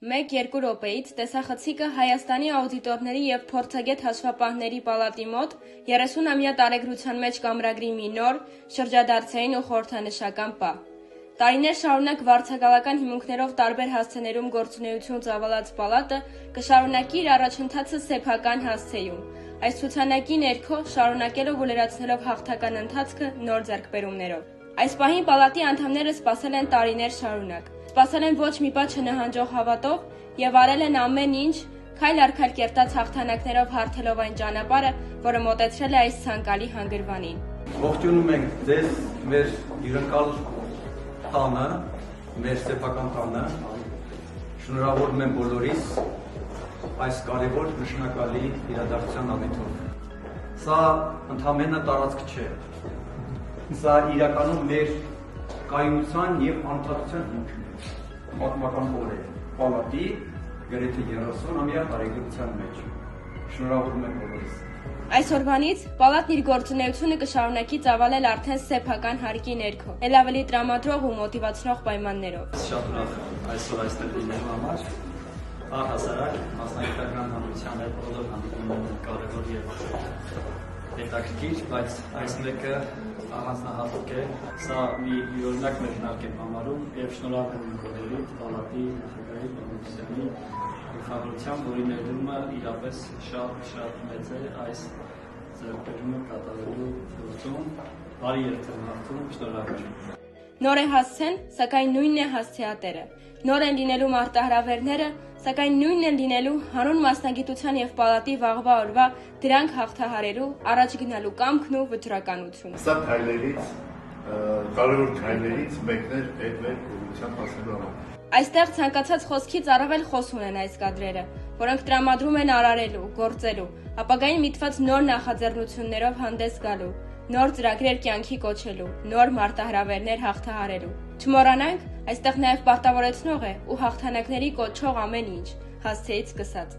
1-2 րոպեից տեսախցիկը Հայաստանի աուդիտորների և փորձագետ հաշվապահների պալատի մոտ 30-ամյա տարեգրության մեջ կամրագրի մի նոր, շրջադարձային ու խորհրդանշական պահ։ Տարիներ շարունակ վարձակալական հիմունքներով տարբեր հասցեներում գործունեություն ծավալած պալատը կշարունակի իր առաջընթացը սեփական հասցեում, այս ցուցանակի ներքո շարունակելով ու լրացնելով հաղթական ընթացքը նոր ձեռքբերումներով։ Այս պահին պալատի անդամները սպասել են տարիներ շարունակ, սպասել են ոչ մի պահ չնահանջող հավատով և արել են ամեն ինչ, քայլ առ քայլ կերտած հաղթանակներով հարթելով այն ճանապարհը, որը մոտեցրել է այս ցանկալի հանգրվանին։ Ողջունում ենք ձեզ մեր հյուրընկալ տանը, մեր սեփական տանը։ Շնորհավորում եմ բոլորիս այս կարևոր նշանակալի իրադարձության առիթով։ Սա ընդամենը տարածք չէ։ Սա իրականում մեր կայունության և անդադության հիմքն է։ Պատմական օր է պալատի գրեթե 30-ամյա տարեգրության մեջ։ Շնորհավորում եմ բոլորիս։ Այսօրվանից պալատն իր գործունեությունը կշարունակի ծավալել արդեն սեփական հարկի ներքո, ել ավելի տրամադրող ու մոտիվացնող պայմաններով։ Շատ ուրախ այսօր այստեղ լինելու համար, առհասարակ մասնագիտական հանրության հետ բոլոր հանդիպումները կարևոր և հետաքրքիր, բայց այս մեկը առանձնահատուկ է, սա մի յուրօրինակ մեկնարկ եմ համարում և շնորհավորում եմ բոլորիդ, պալատի նախագահի Պողոսյանի գլխավորությամբ, որի ներդրումը իրապես շատ մեծ է այս ձեռքբերումը կատարելու գործում, բարի երթեր մաղթում, շնորհակալ։ Նոր է հասցեն, սակայն նույնն է հասցեատերը։ Նոր են լինելու մարտահրավերները, սակայն նույնն են լինելու հանուն մասնագիտության և պալատի վաղվա օրվա դրանք հաղթահարելու, առաջ գնալու կամքն ու վճռականությունը։ Սա քայլերից, կարևոր քայլերից մեկն էր այդ մեր ուղղությամբ հասնելու համար։ Այստեղ ցանկացած խոսքից առավել խոս ունեն այս կադրերը, որոնք տրամադրում են արարելու, գործելու, ապագային միտված նոր նախաձեռնություններով հանդես գալու, նոր ծրագրեր կյանքի կոչելու, նոր մարտահրավերներ հաղթահարելու։ Չմոռանանք, այստեղ նաև պարտավորեցնող է ու հաղթանակների կոչող ամեն ինչ, հասցեից սկսած։